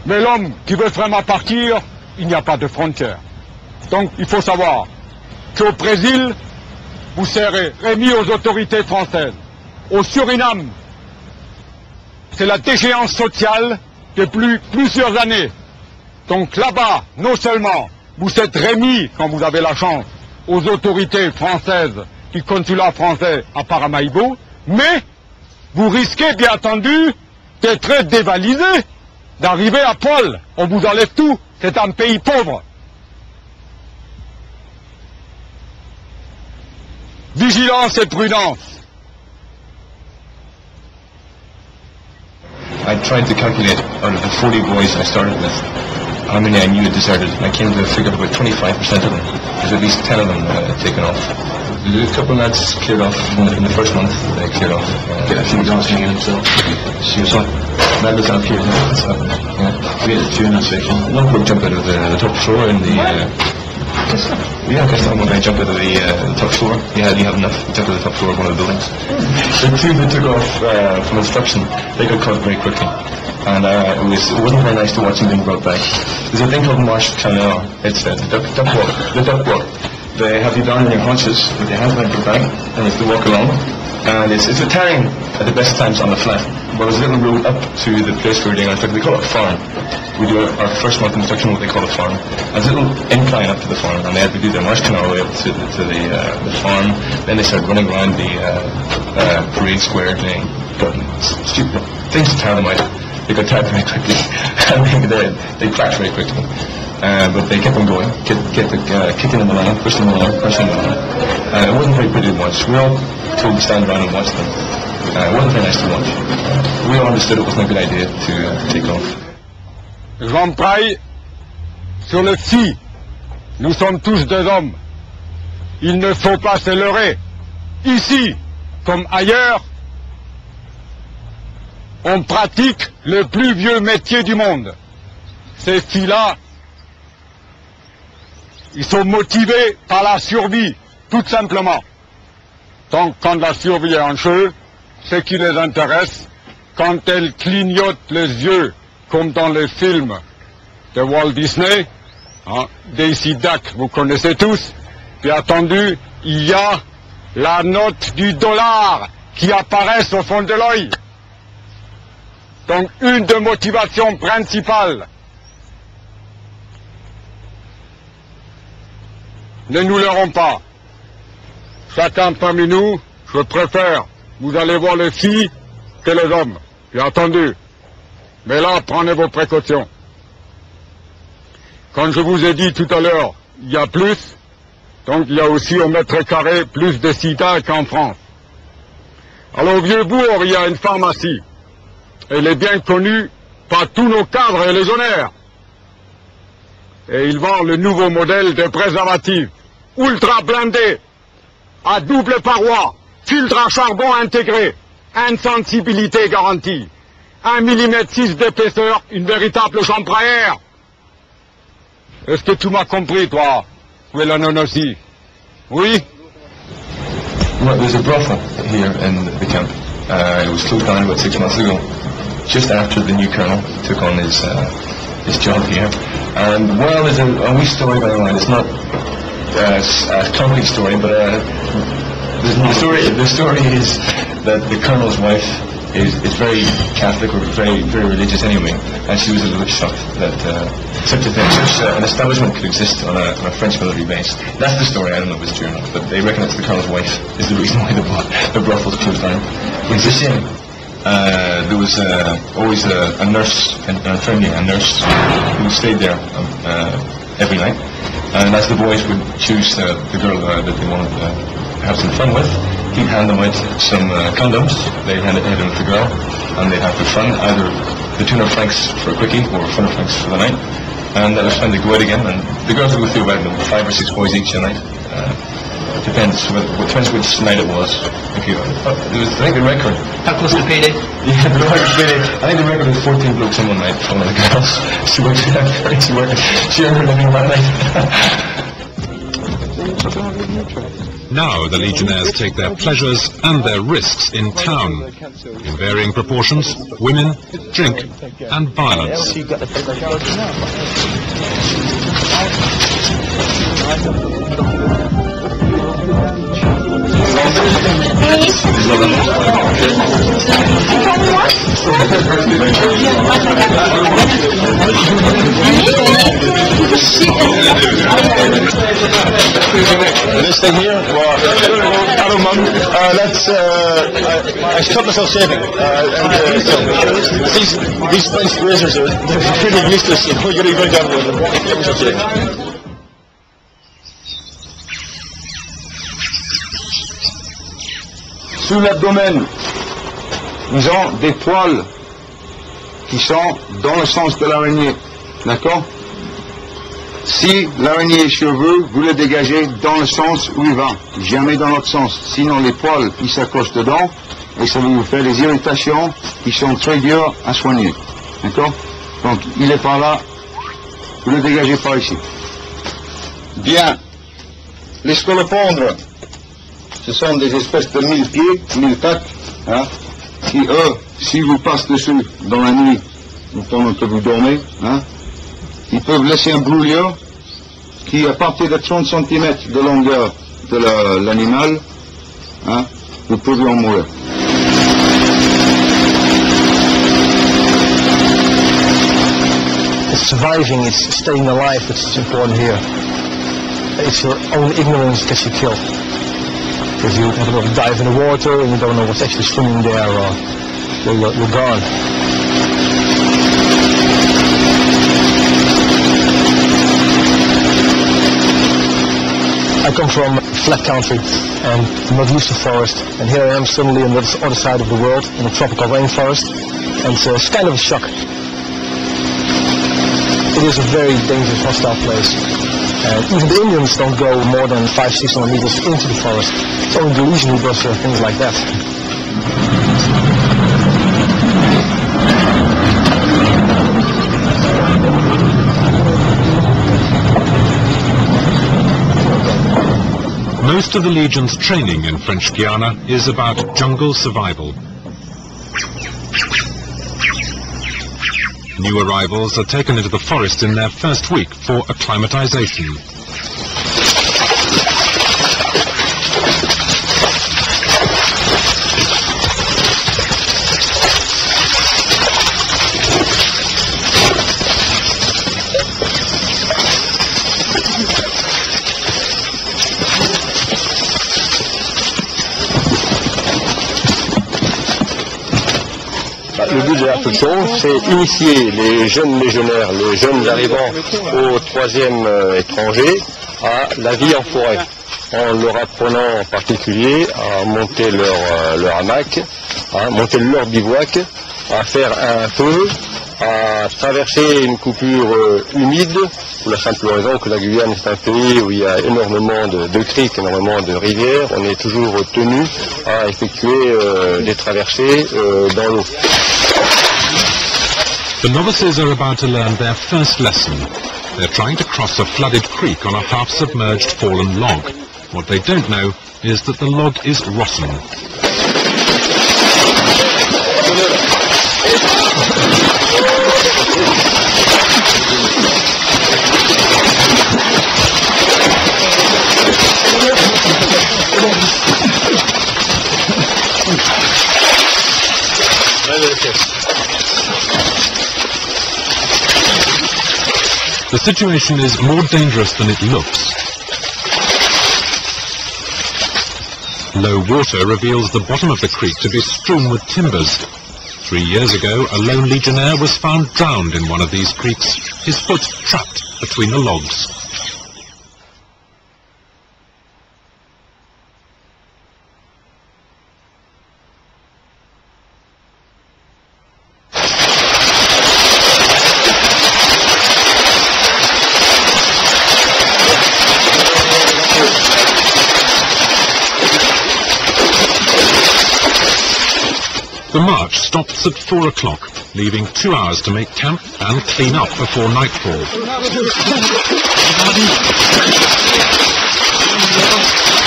Mais l'homme qui veut vraiment partir, il n'y a pas de frontières. Donc il faut savoir qu'au Brésil, vous serez remis aux autorités françaises. Au Suriname, c'est la déchéance sociale depuis plusieurs années. Donc là-bas, non seulement vous êtes remis, quand vous avez la chance, aux autorités françaises du consulat français à Paramaribo, mais vous risquez bien entendu d'être dévalisé, d'arriver à poil. On vous enlève tout. C'est un pays pauvre. Vigilance et prudence. I tried to calculate out of the 40 boys I started with how many I knew had deserted, and I came to a figure of about 25% of them. There's at least 10 of them taken off. A couple of lads cleared off in the first month. They cleared off. She was asking himself. She was on. That was out here. Yeah. We had a few in that section. One broke jump out of the top floor in the. Yeah, I guess that one guy jumped out of the top floor. Yeah, he had enough. He jumped out of the top floor of one of the buildings. The two that took off from instruction, they got caught very quickly. And it wasn't very nice to watch them being brought back. There's a thing called marche canal. It's the duck walk. The duck walk. They have you down on your haunches with your hands behind your back, and it's to walk along. And it's a tiring at the best times on the flat. But there's a little road up to the place where we're doing. In fact, we call it a farm. We do our first month instruction, what they call a farm. And there's a little incline up to the farm, and they had to do their march canal way up to the farm. Then they started running around the parade square, doing stupid things to tire them out. They got tired very quickly, and they cracked very quickly. But they kept on going, kicking them around, pushing them around, pushing them around. It wasn't very pretty to watch. We all told to stand around and watch them. It wasn't very nice to watch. We all understood it wasn't a good idea to take off. J'embraille sur le si. Nous sommes tous des hommes. Il ne faut pas se leurrer. Ici, comme ailleurs, on pratique le plus vieux métier du monde. Ces filles-là, ils sont motivés par la survie, tout simplement. Donc, quand la survie est en jeu, ce qui les intéresse, quand elles clignotent les yeux, comme dans les films de Walt Disney, hein, Daisy Duck, vous connaissez tous, bien entendu, il y a la note du dollar qui apparaît au fond de l'œil. Donc, une des motivations principales. Ne nous leurrons pas. Chacun parmi nous, je préfère, vous allez voir les filles que les hommes, bien entendu. Mais là, prenez vos précautions. Quand je vous ai dit tout à l'heure, il y a plus, donc il y a aussi au mètre carré plus de sida qu'en France. Alors au Vieux-Bourg, il y a une pharmacie. Elle est bien connue par tous nos cadres et légionnaires. Et ils vendent le nouveau modèle de préservatif, ultra blindé, à double paroi, filtre à charbon intégré, insensibilité garantie, 1,6 mm d'épaisseur, une véritable chambre à air. Est-ce que tu m'as compris, toi, Welanon aussi? Oui? Well, there's a brothel here in the camp. It was closed down about 6 months ago, just after the new colonel took on his job here. And well, there's a wee story going on. It's not a concrete story, but the story is that the colonel's wife is very Catholic or very religious anyway, and she was a little bit shocked that such an establishment could exist on a French military base. That's the story. I don't know if it's true or not, but they reckon it's the colonel's wife is the reason why the brothel's closed down. It's a shame. There was always a nurse, an infirmier, a nurse who stayed there every night, and as the boys would choose the girl that they wanted to have some fun with, he'd hand them out some condoms. They'd hand it to the girl, and they'd have the fun, either the 200 francs for a quickie or 100 francs for the night, and that was when they go out again, and the girls would go through about 5 or 6 boys each a night. Depends which night it was. I think the record. How close to payday? Yeah, the record payday. I think the record was 14 blokes in one night for one of the girls. She earned her living one night. Now the Legionnaires take their pleasures and their risks in town. In varying proportions, women, drink and violence. This thing here, hello mum, I cut myself shaving, and these French razors they're pretty useless, you know, you're very careful with them. Cut myself shaving. Sous l'abdomen, nous avons des poils qui sont dans le sens de l'araignée, d'accord? Si l'araignée est cheveux, vous le dégagez dans le sens où il va, jamais dans l'autre sens. Sinon les poils, ils s'accrochent dedans et ça va vous faire des irritations qui sont très dures à soigner, d'accord? Donc il est par là, vous le dégagez par ici. Bien, les scolopendres, ce sont des espèces de 1000 pieds, 1000 pattes, hein, qui eux, si vous passez dessus dans la nuit, pendant que vous dormez, hein, ils peuvent laisser un brûlure qui, à partir de 30 cm de longueur de l'animal, hein, vous pouvez en mourir. Surviving, it's staying alive, it's important here. It's your own ignorance that you kill. If you dive in the water and you don't know what's actually swimming there, you're gone. I come from flat country and I'm not used to forest, and here I am suddenly on the other side of the world in a tropical rainforest, and it's kind of a shock. It is a very dangerous, hostile place. And even the Indians don't go more than 500-600 meters into the forest. It's only the Legion who does things like that. Most of the Legion's training in French Guiana is about jungle survival. New arrivals are taken into the forest in their first week for acclimatization. Le but de l'instruction, c'est initier les jeunes légionnaires, les jeunes arrivants au 3e étranger, à la vie en forêt, en leur apprenant en particulier à monter leur hamac, à monter leur bivouac, à faire un feu, à traverser une coupure humide, pour la simple raison que la Guyane est un pays où il y a énormément de criques, énormément de rivières. On est toujours tenu à effectuer des traversées dans l'eau. The novices are about to learn their first lesson. They're trying to cross a flooded creek on a half-submerged fallen log. What they don't know is that the log is rotten. The situation is more dangerous than it looks. Low water reveals the bottom of the creek to be strewn with timbers. 3 years ago, a lone legionnaire was found drowned in one of these creeks, his foot trapped between the logs. The march stops at 4 o'clock, leaving 2 hours to make camp and clean up before nightfall. numéro.